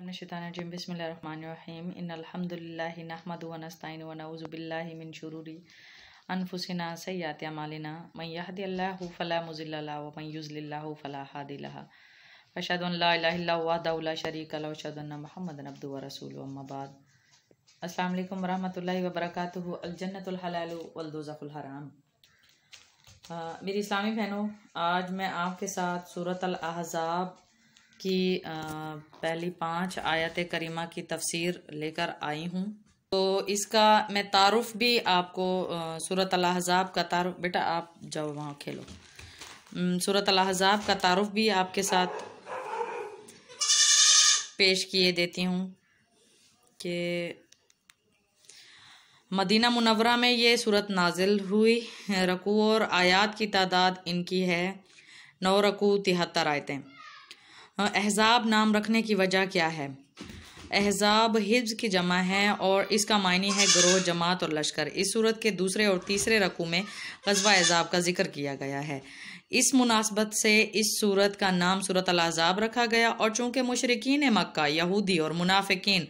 मिनश्शैतानिर्रजीम बिस्मिल्लाहिर्रहमानिर्रहीम इन्नल हम्दुलिल्लाहि नहमदुहु व नस्तईनुहु व नऊज़ु बिल्लाहि मिन शुरूरि अनफुसिना सय्यिआति अमालिना मन यहदिहिल्लाहु फला मुज़िल्ल लहु व मन युज़्लिल्हु फला हादिय लहु अशहदु अन ला इलाहा इल्लल्लाहु वहदहु ला शरीका लहु व अशहदु अन्ना मुहम्मदन अब्दुहु व रसूलुहु अम्मा बाद। अस्सलामु अलैकुम व रहमतुल्लाहि व बरकातुहु। अल जन्नतुल हलालु वल दोज़खुल हराम। मेरी इस्लामी बहनों, आज मैं आपके साथ सूरत अल अहज़ाब की पहली 5 आयत करीमा की तफसीर लेकर आई हूँ। तो इसका मैं तारुफ भी आपको सूरत अल अहज़ाब का तारुफ, बेटा आप जाओ वहाँ खेलो, सूरत अल अहज़ाब का तारुफ भी आपके साथ पेश किए देती हूँ कि मदीना मुनव्वरा में ये सूरत नाजिल हुई। रकू और आयात की तादाद इनकी है 9 रकू 73 आयतें। अहज़ाब नाम रखने की वजह क्या है? अहज़ाब हिज़्ब की जमा है और इसका मायने है गिरोह, जमात और लश्कर। इस सूरत के दूसरे और तीसरे रकू में ग़ज़वा अहज़ाब का जिक्र किया गया है। इस मुनासबत से इस सूरत का नाम सूरत अल अहज़ाब रखा गया। और चूँकि मुशरिकीन मक्का, यहूदी और मुनाफिकीन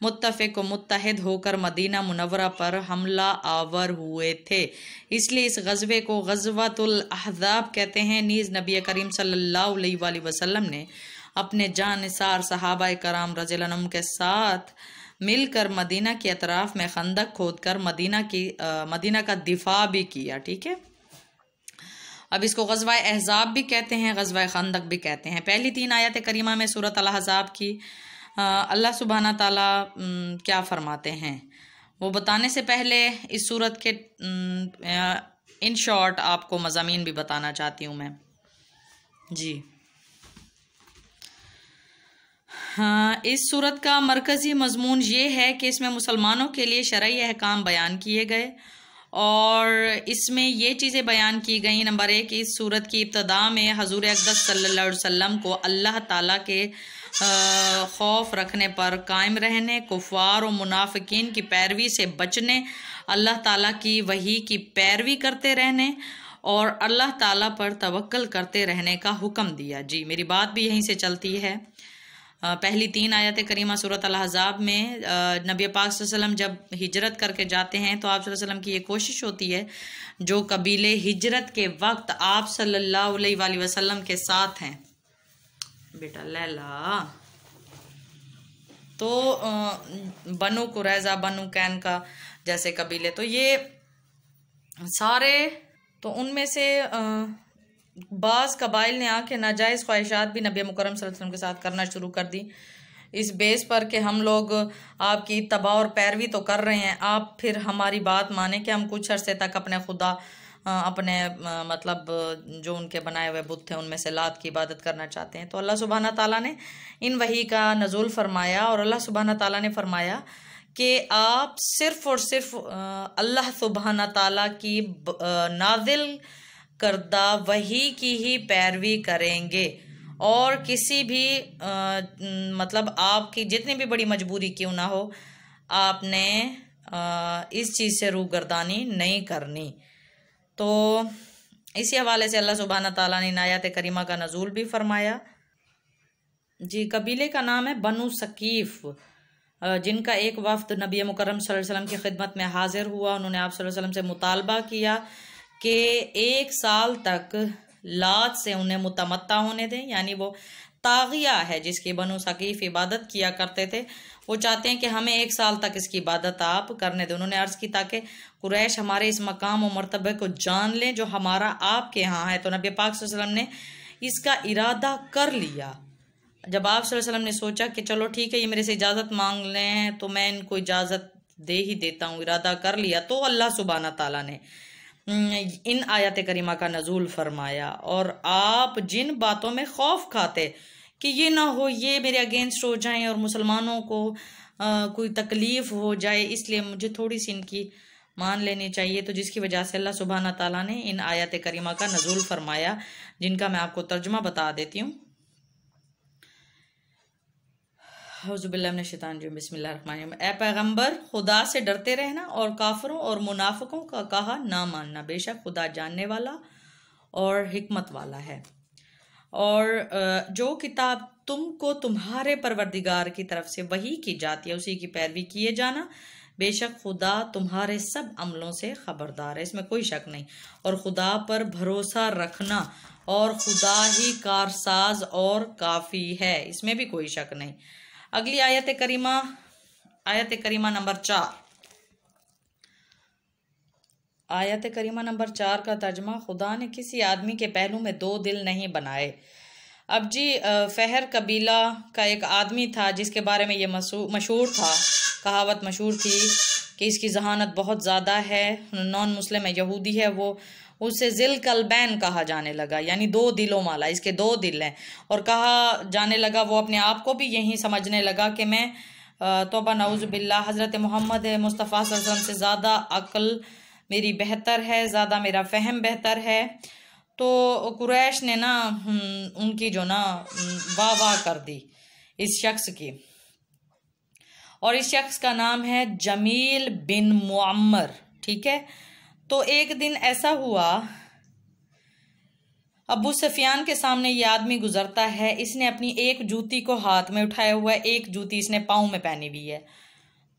मुत्तफ़िक़ व मुत्तहिद होकर मदीना मुनव्वरा पर हमला आवर हुए थे, इसलिए इस ग़ज़वे को ग़ज़वतुल अहज़ाब कहते हैं। नीज़ नबी करीम सल्लल्लाहु अलैहि वसल्लम ने अपने जानिसार सहाबा कराम रज़ियल्लाहु अन्हुम के साथ मिलकर मदीना के अतराफ़ में खंदक खोदकर मदीना का दिफा भी किया। ठीक है, अब इसको ग़ज़वा अहज़ाब भी कहते हैं, ग़ज़वा खंदक भी कहते हैं। पहली 3 आयत करीमा में सूरत अल अहज़ाब की अल्लाह सुब्हाना ताला क्या फरमाते हैं वो बताने से पहले इस सूरत के इन शॉर्ट आपको मज़ामीन भी बताना चाहती हूँ मैं जी। हाँ, इस सूरत का मरकज़ी मज़मून ये है कि इसमें मुसलमानों के लिए शरई अहकाम बयान किए गए और इसमें ये चीज़ें बयान की गई। नंबर 1, इस सूरत की इब्तदा में हज़ूर अक़दस सल्लल्लाहु अलैहि वसल्लम को अल्लाह ताला के खौफ रखने पर कायम रहने, कुफ़ार और मुनाफिकीन की पैरवी से बचने, अल्लाह ताला की वही की पैरवी करते रहने और अल्लाह ताला पर तवक्कल करते रहने का हुक्म दिया। जी, मेरी बात भी यहीं से चलती है। पहली 3 आयत करीमा सूरत अल अहज़ाब में नबी पाक सल्लल्लाहु अलैहि वसल्लम जब हिजरत करके जाते हैं तो आप सल्लल्लाहु अलैहि वसल्लम की ये कोशिश होती है, जो कबीले हिजरत के वक्त आप सल्लल्लाहु अलैहि वसल्लम के साथ हैं, बेटा लैला, तो बनु कुरैज़ा, बनु कैन का जैसे कबीले, तो ये सारे, तो उनमें से बाज़ कबाइल ने आके नाजायज़ ख्वाहिशात भी नबी मुकर्रम सल्लल्लाहु अलैहि वसल्लम के साथ करना शुरू कर दी, इस बेस पर कि हम लोग आपकी इत्तबा और पैरवी तो कर रहे हैं, आप फिर हमारी बात माने कि हम कुछ अरसे तक अपने खुदा, अपने मतलब जो उनके बनाए हुए बुत थे उनमें से लात की इबादत करना चाहते हैं। तो अल्लाह सुब्हाना ताला ने इन वही का नज़ूल फरमाया और अल्लाह सुब्हाना ताला ने फरमाया कि आप सिर्फ़ और सिर्फ अल्लाह सुब्हाना ताला की नाजिल करदा वही की ही पैरवी करेंगे और किसी भी मतलब आपकी जितनी भी बड़ी मजबूरी क्यों ना हो, आपने इस चीज़ से रूगर्दानी नहीं करनी। तो इसी हवाले से अल्लाह सुब्हाना ताला ने आयत करीमा का नज़ूल भी फरमाया। जी, कबीले का नाम है बनु सकीफ़, जिनका एक वफ़्द नबी मुकर्रम सल्लल्लाहु अलैहि वसल्लम की खिदमत में हाजिर हुआ। उन्होंने आप सल्लल्लाहु अलैहि वसल्लम से मुतालबा किया कि 1 साल तक लात से उन्हें मुतमत्ता होने दें, यानी वो तागिया है जिसकी बनु सकीफ़ इबादत किया करते थे, वो चाहते हैं कि हमें 1 साल तक इसकी इबादत आप करने दें। उन्होंने अर्ज़ की ताकि कुरैश हमारे इस मकाम और मर्तबे को जान लें जो हमारा आपके यहाँ है। तो नबी पाक सल्लल्लाहु अलैहि वसल्लम ने इसका इरादा कर लिया। जब आप सल्लल्लाहु अलैहि वसल्लम ने सोचा कि चलो ठीक है, ये मेरे से इजाज़त मांग लें तो मैं इनको इजाज़त दे ही देता हूँ, इरादा कर लिया, तो अल्लाह सुब्हाना ताला ने इन आयत करीमा का नज़ूल फरमाया। और आप जिन बातों में खौफ खाते कि ये ना हो ये मेरे अगेंस्ट हो जाएं और मुसलमानों को कोई तकलीफ़ हो जाए, इसलिए मुझे थोड़ी सी इनकी मान लेनी चाहिए, तो जिसकी वजह से अल्लाह सुब्हाना ताला ने इन आयत करीमा का नज़ूल फरमाया, जिनका मैं आपको तर्जुमा बता देती हूँ। औज़ुबिल्लाहि मिनश्शैतानिर्रजीम बिस्मिल्लाहिर्रहमानिर्रहीम। ए पैगंबर, खुदा से डरते रहना और काफिरों और मुनाफिकों का कहा ना मानना, बेशक खुदा जानने वाला और हिकमत वाला है। और जो किताब तुमको तुम्हारे परवरदिगार की तरफ से वही की जाती है उसी की पैरवी किए जाना, बेशक खुदा तुम्हारे सब अमलों से खबरदार है, इसमें कोई शक नहीं। और खुदा पर भरोसा रखना और खुदा ही कारसाज और काफ़ी है, इसमें भी कोई शक नहीं। अगली आयत करीमा नंबर 4। आयत करीमा नंबर 4 का तर्जमा, खुदा ने किसी आदमी के पहलू में 2 दिल नहीं बनाए। अब जी फहर कबीला का एक आदमी था जिसके बारे में ये मशहूर था, कहावत मशहूर थी कि इसकी जहानत बहुत ज़्यादा है, नॉन मुस्लिम है, यहूदी है वो। उसे जिल कलबैन कहा जाने लगा, यानी 2 दिलों वाला, इसके 2 दिल हैं। और कहा जाने लगा, वो अपने आप को भी यही समझने लगा कि मैं तौबा नऊज़ बिल्लाह, हज़रत मोहम्मद मुस्तफ़ा सल्लल्लाहु अलैहि वसल्लम से ज़्यादा अक्ल मेरी बेहतर है, ज़्यादा मेरा फ़हम बेहतर है। तो कुरैश ने ना उनकी जो ना वाह कर दी इस शख्स की, और इस शख्स का नाम है जमील बिन मुअम्मर, ठीक है। तो एक दिन ऐसा हुआ, अबू सुफियान के सामने ये आदमी गुजरता है, इसने अपनी एक जूती को हाथ में उठाया हुआ है, एक जूती इसने पाँव में पहनी हुई है।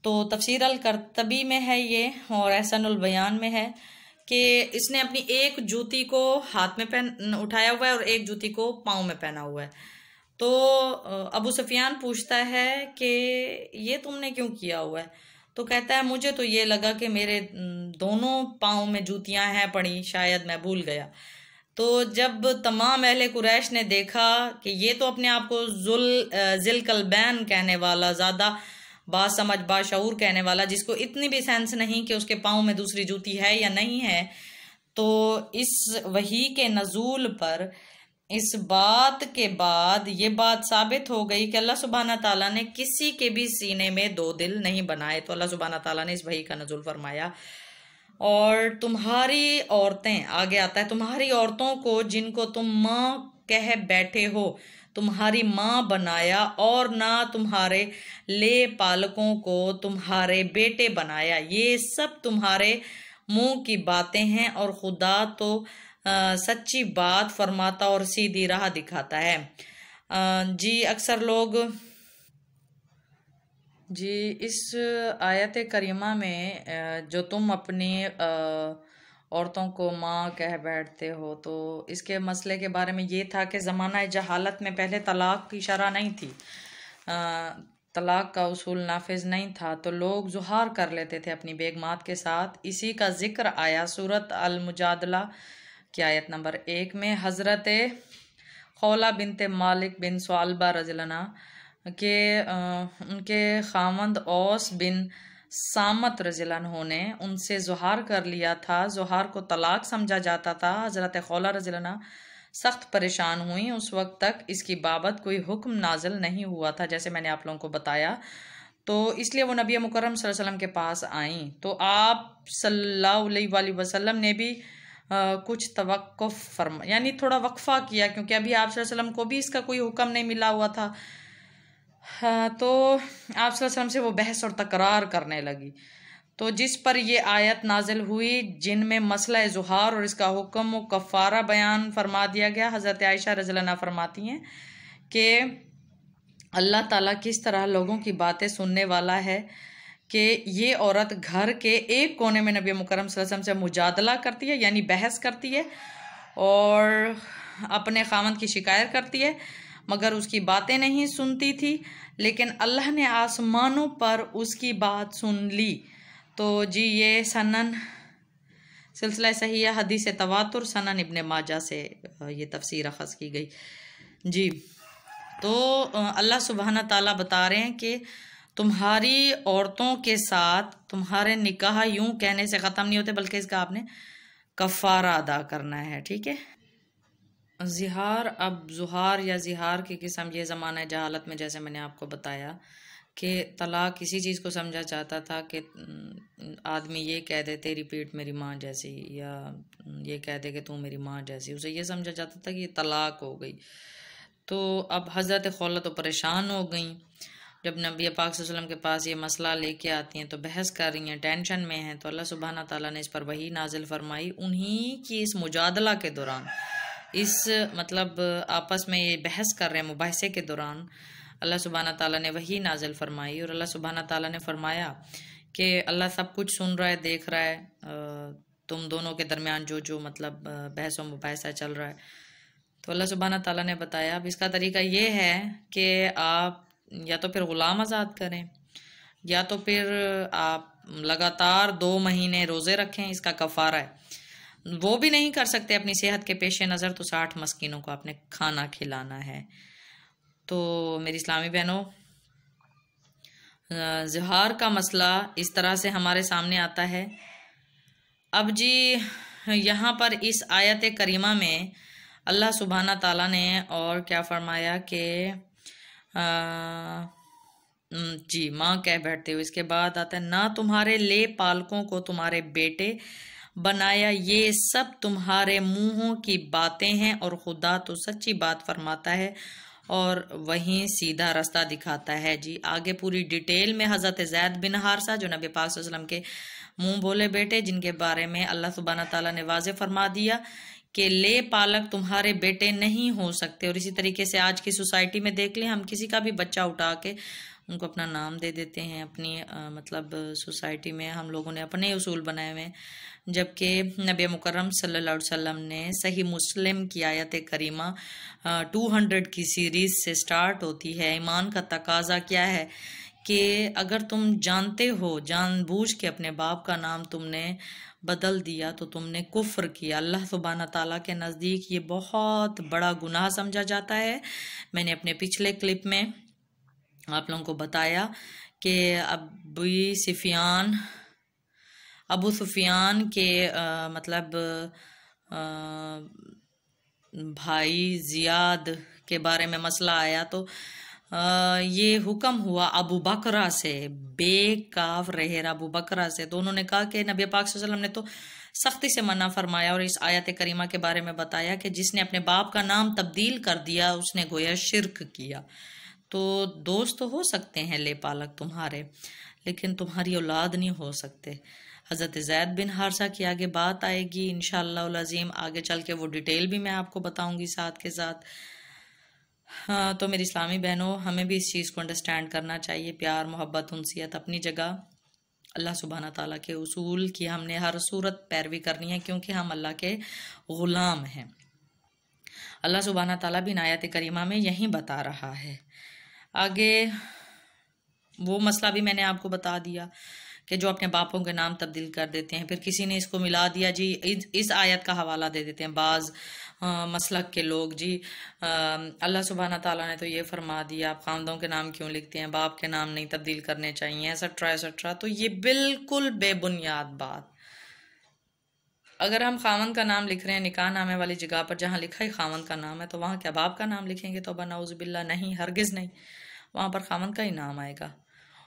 तो तफसीर अल करतबी में है ये और एहसानुल बयान में है कि इसने अपनी एक जूती को हाथ में उठाया हुआ है और एक जूती को पाँव में पहना हुआ है। तो अबू सुफियान पूछता है कि ये तुमने क्यों किया हुआ है? तो कहता है मुझे तो ये लगा कि मेरे दोनों पाँव में जूतियां हैं पड़ी, शायद मैं भूल गया। तो जब तमाम अहले कुरैश ने देखा कि ये तो अपने आप को जिल कलबैन कहने वाला, ज़्यादा बासमझ बाशऊर कहने वाला, जिसको इतनी भी सेंस नहीं कि उसके पाँव में दूसरी जूती है या नहीं है, तो इस वही के नजूल पर इस बात के बाद ये बात साबित हो गई कि अल्लाह सुब्हाना ताला ने किसी के भी सीने में 2 दिल नहीं बनाए। तो अल्लाह सुब्हाना ताला ने इस वही का नजूल फरमाया, और तुम्हारी औरतें, आगे आता है, तुम्हारी औरतों को जिनको तुम माँ कह बैठे हो तुम्हारी माँ बनाया, और ना तुम्हारे ले पालकों को तुम्हारे बेटे बनाया। ये सब तुम्हारे मुंह की बातें हैं, और खुदा तो सच्ची बात फरमाता और सीधी राह दिखाता है। जी अक्सर लोग जी इस आयत करीमा में जो तुम अपनी औरतों को माँ कह बैठते हो, तो इसके मसले के बारे में ये था कि ज़माना जहालत में पहले तलाक़ की शरअ नहीं थी, तलाक़ का उसूल नाफिज नहीं था, तो लोग ज़ुहार कर लेते थे अपनी बेगमात के साथ। इसी का जिक्र आया सूरत अल मुजादला की आयत नंबर 1 में। हज़रत खौला बिनते मालिक बिन स्वालबा रज़ियल्लाहु अन्हा के उनके खामंद औस बिन सामत रज़ियल्लाहु ने उनसे ज़ुहार कर लिया था। ज़ुहार को तलाक समझा जाता था। हज़रत खौला रज़ियल्लाहु अन्हा सख्त परेशान हुई। उस वक्त तक इसकी बाबत कोई हुक्म नाजिल नहीं हुआ था, जैसे मैंने आप लोगों को बताया। तो इसलिए वो नबी मुकर्रम सल्लल्लाहु अलैहि वसल्लम के पास आईं, तो आप सल्लल्लाहु अलैहि वसल्लम ने भी कुछ तवक्कुफ फरमा, यानी थोड़ा वक्फा किया, क्योंकि अभी आप सल्लल्लाहु अलैहि वसल्लम को भी इसका कोई हुक्म नहीं मिला हुआ था। तो आप सल्लल्लाहु अलैहि वसल्लम से वो बहस और तकरार करने लगी, तो जिस पर ये आयत नाजिल हुई जिनमें मसला ज़ुहार और इसका हुक्म व कफ़ारा बयान फरमा दिया गया। हज़रत आयशा रज़ियल्लाहु अन्हा फरमाती हैं कि अल्लाह ताला किस तरह लोगों की बातें सुनने वाला है कि ये औरत घर के एक कोने में नबी मुकर्रम सल्लल्लाहु अलैहि वसल्लम से मुजादला करती है, यानी बहस करती है और अपने खामद की शिकायत करती है, मगर उसकी बातें नहीं सुनती थी। लेकिन अल्लाह ने आसमानों पर उसकी बात सुन ली। तो जी ये सनन सिलसिला सहीह हदीस तवातुर सनन इब्ने माजा से ये तफसीर अखज़ की गई। जी तो अल्लाह सुब्हाना ताला बता रहे हैं कि तुम्हारी औरतों के साथ तुम्हारे निकाह यूं कहने से ख़त्म नहीं होते, बल्कि इसका आपने कफ़ारा अदा करना है, ठीक है। ज़िहार, अब ज़ुहार या ज़िहार की किस्म ये ज़माना जहालत में, जैसे मैंने आपको बताया कि तलाक किसी चीज़ को समझा जाता था कि आदमी ये कह दे तेरी पीठ मेरी माँ जैसी, या ये कह दे कि तू मेरी माँ जैसी, उसे ये समझा जाता था कि ये तलाक हो गई। तो अब हज़रत खौला तो परेशान हो गई, जब नबी पाक सल्लल्लाहु अलैहि वसल्लम के पास ये मसला लेके आती हैं तो बहस कर रही हैं, टेंशन में हैं। तो अल्लाह सुब्हाना ताला ने इस पर वही नाजिल फरमाई। उन्हीं की इस मुजादला के दौरान इस मतलब आपस में ये बहस कर रहे हैं, मुबाहिसे के दौरान अल्लाह सुब्हाना ताला ने वही नाजिल फरमाई और अल्लाह सुब्हाना ताला ने फरमाया कि अल्लाह सब कुछ सुन रहा है, देख रहा है तुम दोनों के दरमियान जो जो मतलब बहस व मुबाहिसा चल रहा है। तो अल्लाह सुब्हाना ताला ने बताया अब इसका तरीका ये है कि आप या तो फिर ग़ुलाम आज़ाद करें या तो फिर आप लगातार 2 महीने रोज़े रखें, इसका कफ़ारा है। वो भी नहीं कर सकते अपनी सेहत के पेश नज़र, तो 60 मस्कीनों को आपने खाना खिलाना है। तो मेरी इस्लामी बहनों, ज़िहार का मसला इस तरह से हमारे सामने आता है। अब जी यहाँ पर इस आयत करीमा में अल्लाह सुब्हाना ताला ने और क्या फरमाया कि जी माँ कह बैठते हो। इसके बाद आता है ना तुम्हारे ले पालकों को तुम्हारे बेटे बनाया, ये सब तुम्हारे मुंहों की बातें हैं और खुदा तो सच्ची बात फरमाता है और वहीं सीधा रास्ता दिखाता है। जी आगे पूरी डिटेल में हज़रत ज़ैद बिन हारसा जो नबी पाक सल्लल्लाहु अलैहि वसल्लम के मुंह बोले बेटे, जिनके बारे में अल्लाह सुब्हाना ताला ने वाज़े फरमा दिया कि ले पालक तुम्हारे बेटे नहीं हो सकते। और इसी तरीके से आज की सोसाइटी में देख लें, हम किसी का भी बच्चा उठा के उनको अपना नाम दे देते हैं। अपनी मतलब सोसाइटी में हम लोगों ने अपने उसूल बनाए हुए हैं, जबकि नबी मुकर्रम सल्लल्लाहु अलैहि वसल्लम ने सही मुस्लिम की आयत करीमा 200 की सीरीज़ से स्टार्ट होती है। ईमान का तकाजा क्या है कि अगर तुम जानते हो, जानबूझ के अपने बाप का नाम तुमने बदल दिया तो तुमने कुफ्र किया। अल्लाह सुब्हाना ताला के नज़दीक ये बहुत बड़ा गुनाह समझा जाता है। मैंने अपने पिछले क्लिप में आप लोगों को बताया कि अबू सुफियान के मतलब भाई जियाद के बारे में मसला आया तो ये हुक्म हुआ अबू बकरा से, बेकाफ रहेरा अबू बकरा से। तो उन्होंने कहा कि नबी पाक सल्लल्लाहु अलैहि वसल्लम ने तो सख्ती से मना फरमाया और इस आयत करीमा के बारे में बताया कि जिसने अपने बाप का नाम तब्दील कर दिया उसने गोया शिर्क किया। तो दोस्त हो सकते हैं ले पालक तुम्हारे, लेकिन तुम्हारी औलाद नहीं हो सकते। हज़रत ज़ैद बिन हारसा की आगे बात आएगी इंशाअल्लाह अज़ीम, आगे चल के वो डिटेल भी मैं आपको बताऊंगी साथ के साथ। हाँ, तो मेरी इस्लामी बहनों, हमें भी इस चीज़ को अंडरस्टैंड करना चाहिए। प्यार मोहब्बत उनसियत अपनी जगह, अल्लाह सुब्हाना ताला के उसूल की हमने हर सूरत पैरवी करनी है क्योंकि हम अल्लाह के ग़ुलाम हैं। अल्लाह सुब्हाना ताला भी आयत करीमा में यही बता रहा है। आगे वो मसला भी मैंने आपको बता दिया कि जो अपने बापों के नाम तब्दील कर देते हैं, फिर किसी ने इसको मिला दिया जी, इस आयत का हवाला दे देते हैं बाज़ मसलक के लोग जी। अल्लाह सुब्हाना ताला ने तो ये फरमा दिया, आप खामदों के नाम क्यों लिखते हैं, बाप के नाम नहीं तब्दील करने चाहिए, एसेट्रा एसेट्रा। तो ये बिल्कुल बेबुनियाद बात। अगर हम खामन का नाम लिख रहे हैं निकाह नामे वाली जगह पर जहाँ लिखा ही खामन का नाम है, तो वहाँ क्या बाप का नाम लिखेंगे? तौबा नाउज़ुबिल्लाह, नहीं, हरगिज़ नहीं। वहाँ पर खामन का ही नाम आएगा।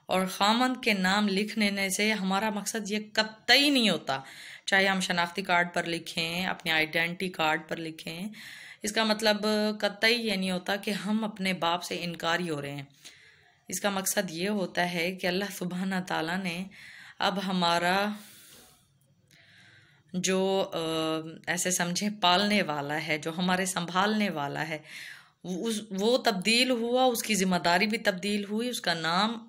और खामन के नाम लिखने से हमारा मकसद ये कतई नहीं होता, चाहे हम शनाख्ती कार्ड पर लिखें, अपने आइडेंटिटी कार्ड पर लिखें, इसका मतलब कतई ये नहीं होता कि हम अपने बाप से इनकारी हो रहे हैं। इसका मकसद ये होता है कि अल्लाह सुब्हाना ताला ने अब हमारा जो ऐसे समझे पालने वाला है, जो हमारे संभालने वाला है, वो तब्दील हुआ, उसकी ज़िम्मेदारी भी तब्दील हुई, उसका नाम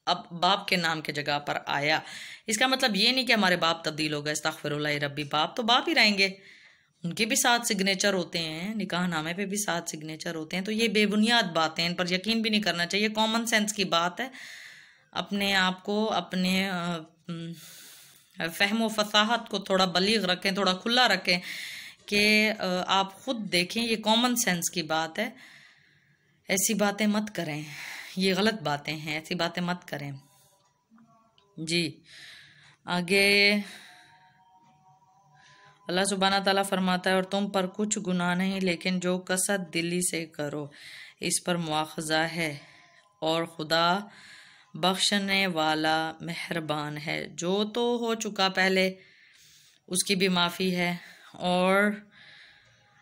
अब बाप के नाम के जगह पर आया। इसका मतलब ये नहीं कि हमारे बाप तब्दील हो गए, अस्तग़फिरुल्लाह रब्बी, बाप तो बाप ही रहेंगे, उनके भी 7 सिग्नेचर होते हैं, निकाह नामे पे भी 7 सिग्नेचर होते हैं। तो ये बेबुनियाद बातें, इन पर यकीन भी नहीं करना चाहिए, कॉमन सेंस की बात है। अपने आप को, अपने फ़हम व फसाहत को थोड़ा बलीग रखें, थोड़ा खुला रखें कि आप ख़ुद देखें, ये कॉमन सेंस की बात है। ऐसी बातें मत करें, ये गलत बातें हैं, ऐसी बातें मत करें जी। आगे अल्लाह सुब्हाना ताला फरमाता है और तुम पर कुछ गुनाह नहीं, लेकिन जो कसद दिली से करो इस पर मुआखज़ा है और खुदा बख्शने वाला मेहरबान है। जो तो हो चुका पहले उसकी भी माफ़ी है, और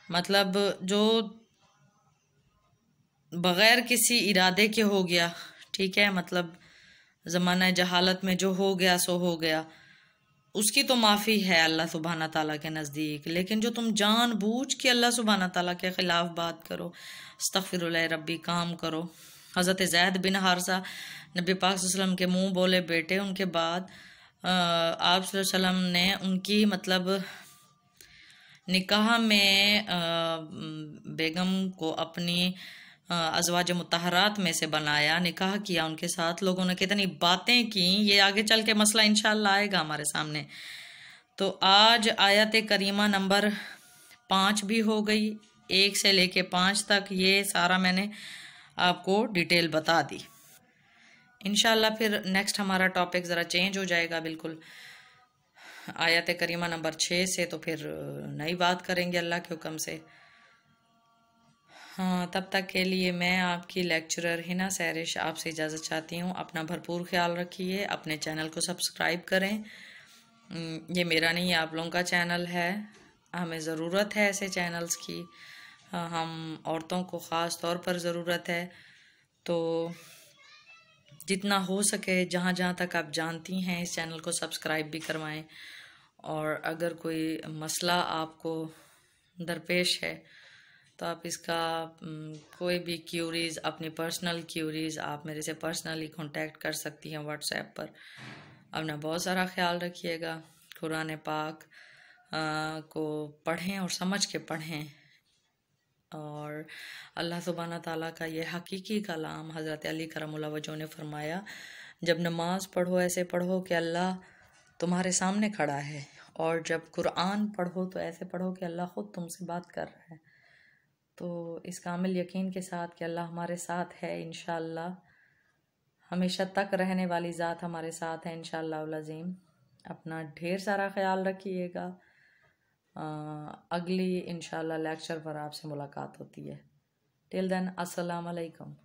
मतलब जो बग़ैर किसी इरादे के हो गया, ठीक है, मतलब ज़माना जहालत में जो हो गया सो हो गया, उसकी तो माफ़ी है अल्लाह सुब्हाना ताला के नज़दीक, लेकिन जो तुम जानबूझ के अल्लाह सुब्हाना ताला के ख़िलाफ़ बात करो, अस्तग़फिरुल्लाह रब्बी काम करो। हज़रत ज़ैद बिन हारसा नबी पाक सल्लल्लाहु अलैहि वसल्लम के मुँह बोले बेटे, उनके बाद आप सल्लल्लाहु अलैहि वसल्लम ने उनकी मतलब निकाह में बेगम को अपनी अज़वाज मुतहरात में से बनाया, निकाह किया उनके साथ। लोगों ने कितनी बातें की, ये आगे चल के मसला इंशाअल्लाह आएगा हमारे सामने। तो आज आयत करीमा नंबर 5 भी हो गई, 1 से लेके 5 तक ये सारा मैंने आपको डिटेल बता दी। इंशाअल्लाह फिर नेक्स्ट हमारा टॉपिक ज़रा चेंज हो जाएगा बिल्कुल, आयत करीमा नंबर 6 से तो फिर नई बात करेंगे अल्लाह के हुक्म से। हाँ, तब तक के लिए मैं आपकी लेक्चरर हिना सैरिश आपसे इजाज़त चाहती हूँ। अपना भरपूर ख्याल रखिए, अपने चैनल को सब्सक्राइब करें। ये मेरा नहीं, आप लोगों का चैनल है, हमें ज़रूरत है ऐसे चैनल्स की। हम औरतों को ख़ास तौर पर ज़रूरत है। तो जितना हो सके, जहाँ जहाँ तक आप जानती हैं, इस चैनल को सब्सक्राइब भी करवाएं। और अगर कोई मसला आपको दरपेश है तो आप इसका कोई भी क्यूरीज़, अपनी पर्सनल क्यूरीज़ आप मेरे से पर्सनली कांटेक्ट कर सकती हैं व्हाट्सएप पर। अपना बहुत सारा ख्याल रखिएगा। कुरान पाक को पढ़ें और समझ के पढ़ें। और अल्लाह सुब्हाना ताला का ये हकीकी कलाम हज़रत अली करमुल्लाह वजह ने फरमाया, जब नमाज पढ़ो ऐसे पढ़ो कि अल्लाह तुम्हारे सामने खड़ा है, और जब कुरान पढ़ो तो ऐसे पढ़ो कि अल्लाह ख़ुद तुमसे बात कर रहा है। तो इस कामिल यकीन के साथ कि अल्लाह हमारे साथ है, इंशाअल्लाह हमेशा तक रहने वाली ज़ात हमारे साथ है इंशाअल्लाह अज़ीम। अपना ढेर सारा ख्याल रखिएगा। अगली इंशाअल्लाह लेक्चर पर आपसे मुलाकात होती है। टिल देन अस्सलाम वालेकुम।